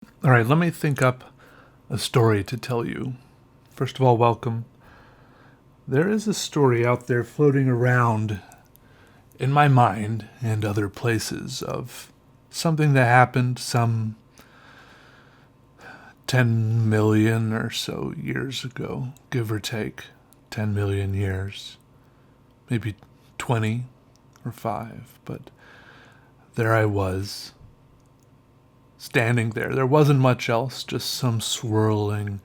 All right, let me think up a story to tell you. First of all, welcome. There is a story out there floating around in my mind and other places of something that happened some 10 million or so years ago, give or take 10 million years, maybe 20 or 5, but there I was, standing there. There wasn't much else, just some swirling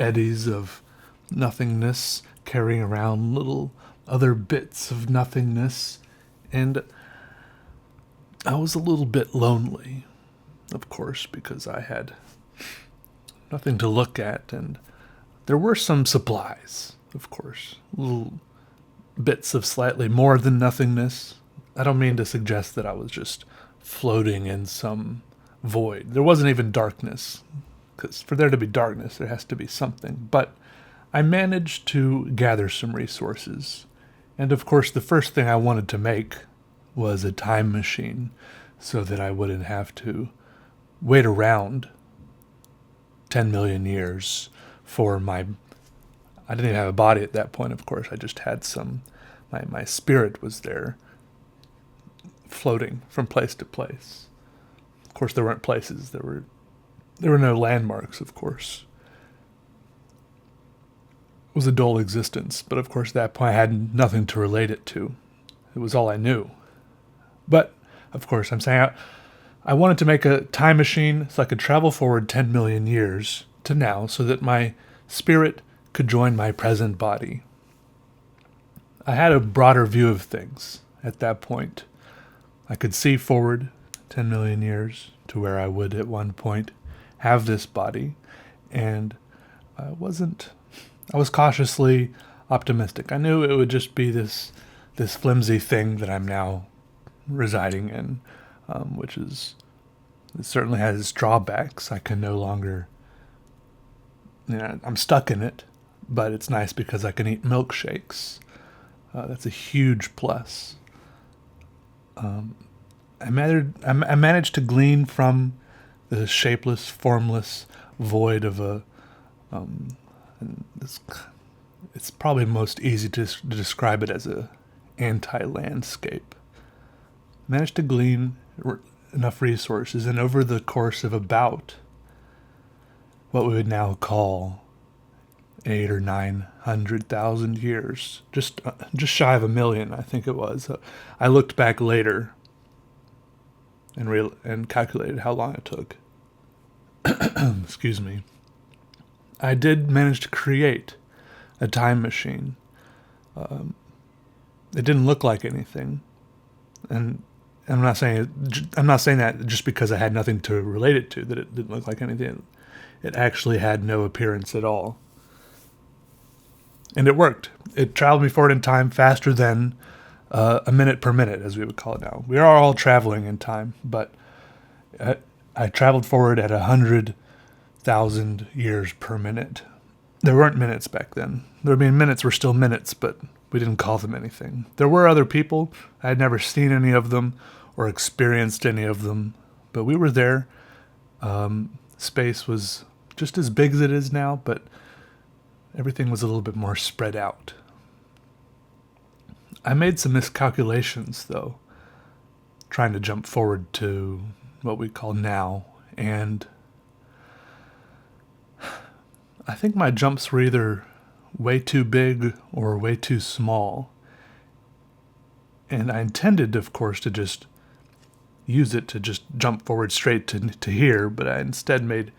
eddies of nothingness carrying around little other bits of nothingness. And I was a little bit lonely, of course, because I had nothing to look at. And there were some supplies, of course, little bits of slightly more than nothingness. I don't mean to suggest that I was just floating in some void. There wasn't even darkness, because for there to be darkness, there has to be something. But I managed to gather some resources. And of course, the first thing I wanted to make was a time machine so that I wouldn't have to wait around 10 million years for my. I didn't even have a body at that point, of course. I just had some. My spirit was there, floating from place to place. Of course, there weren't places. There were no landmarks, of course. It was a dull existence, but of course, at that point, I had nothing to relate it to. It was all I knew. But, of course, I'm saying I wanted to make a time machine so I could travel forward 10 million years to now so that my spirit could join my present body. I had a broader view of things at that point. I could see forward 10 million years to where I would at one point have this body, and I was cautiously optimistic. I knew it would just be this flimsy thing that I'm now residing in, which is it certainly has its drawbacks. I can no longer, I'm stuck in it, but it's nice because I can eat milkshakes. That's a huge plus. I managed to glean from the shapeless, formless void of a. It's, it's probably most easy to describe it as a anti-landscape. Managed to glean enough resources, and over the course of about what we would now call 8 or 900,000 years, just shy of a million, I think it was. I looked back later and calculated how long it took. Excuse me. I did manage to create a time machine. It didn't look like anything, and I'm not saying that just because I had nothing to relate it to that it didn't look like anything. It actually had no appearance at all, and it worked. It traveled me forward in time faster than a minute per minute, as we would call it now. We are all traveling in time, but I traveled forward at 100,000 years per minute. There weren't minutes back then. Minutes were still minutes, but we didn't call them anything. There were other people. I had never seen any of them or experienced any of them, but we were there. Space was just as big as it is now, but everything was a little bit more spread out. I made some miscalculations, though, trying to jump forward to what we call now, and I think my jumps were either way too big or way too small. And I intended, of course, to just use it to just jump forward straight to here, but I instead made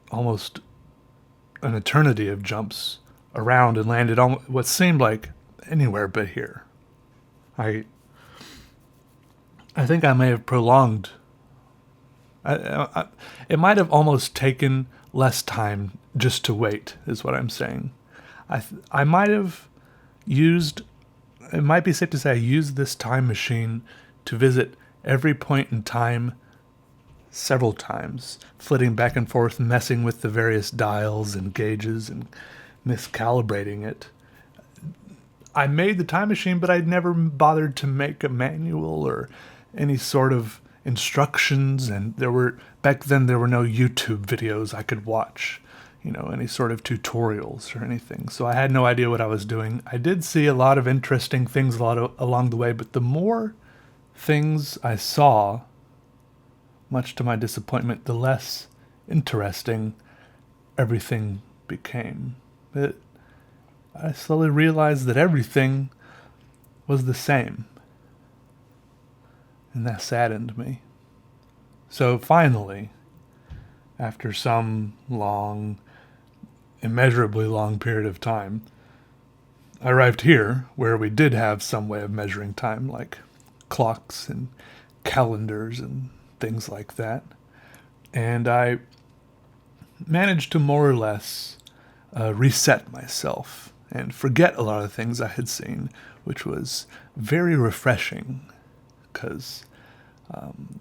almost an eternity of jumps around and landed on what seemed like anywhere but here. I think I may have prolonged. It might have almost taken less time just to wait, is what I'm saying. I might have used. It might be safe to say I used this time machine to visit every point in time several times, flitting back and forth, messing with the various dials and gauges and miscalibrating it. I made the time machine, but I'd never bothered to make a manual or any sort of instructions, and back then there were no YouTube videos I could watch, any sort of tutorials or anything. So I had no idea what I was doing. I did see a lot of interesting things along the way, but the more things I saw, much to my disappointment, the less interesting everything became. I slowly realized that everything was the same, and that saddened me. So finally, after some immeasurably long period of time, I arrived here, where we did have some way of measuring time, like clocks and calendars and things like that. And I managed to more or less reset myself and forget a lot of things I had seen, which was very refreshing, because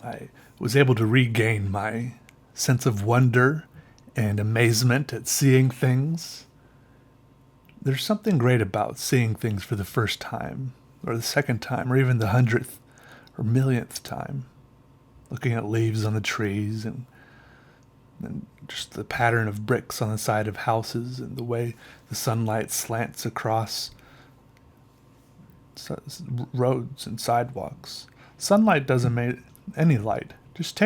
I was able to regain my sense of wonder and amazement at seeing things. There's something great about seeing things for the first time, or the second time, or even the 100th or millionth time. Looking at leaves on the trees, and just the pattern of bricks on the side of houses, and the way the sunlight slants across roads and sidewalks. Sunlight doesn't make any light. Just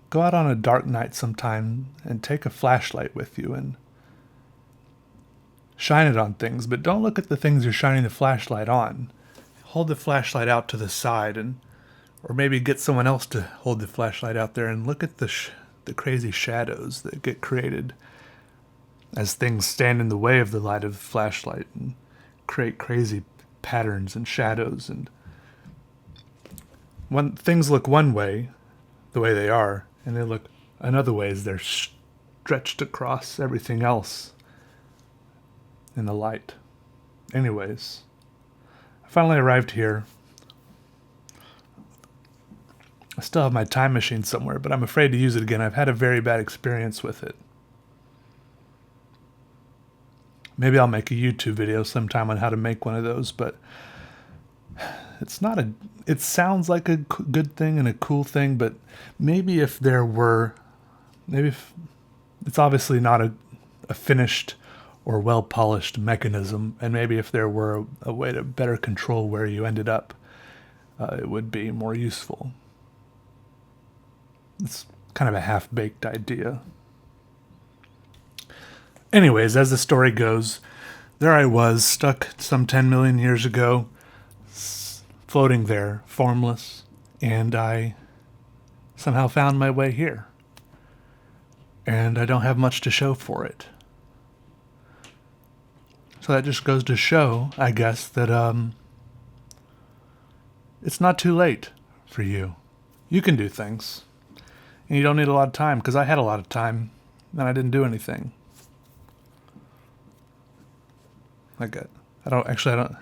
go out on a dark night sometime and take a flashlight with you and shine it on things, but don't look at the things you're shining the flashlight on. Hold the flashlight out to the side, or maybe get someone else to hold the flashlight out there and look at the crazy shadows that get created as things stand in the way of the light of the flashlight and create crazy patterns and shadows. And when things look one way, the way they are, and they look another way as they're stretched across everything else in the light. Anyways, I finally arrived here. I still have my time machine somewhere, but I'm afraid to use it again. I've had a very bad experience with it. Maybe I'll make a YouTube video sometime on how to make one of those, but it sounds like a good thing and a cool thing, but maybe if it's obviously not a finished or well-polished mechanism, and maybe if there were a way to better control where you ended up, it would be more useful. It's kind of a half-baked idea. Anyways, as the story goes, there I was, stuck some 10 million years ago, floating there, formless, and I somehow found my way here. And I don't have much to show for it. So that just goes to show, I guess, that it's not too late for you. You can do things. And you don't need a lot of time, because I had a lot of time, and I didn't do anything. I don't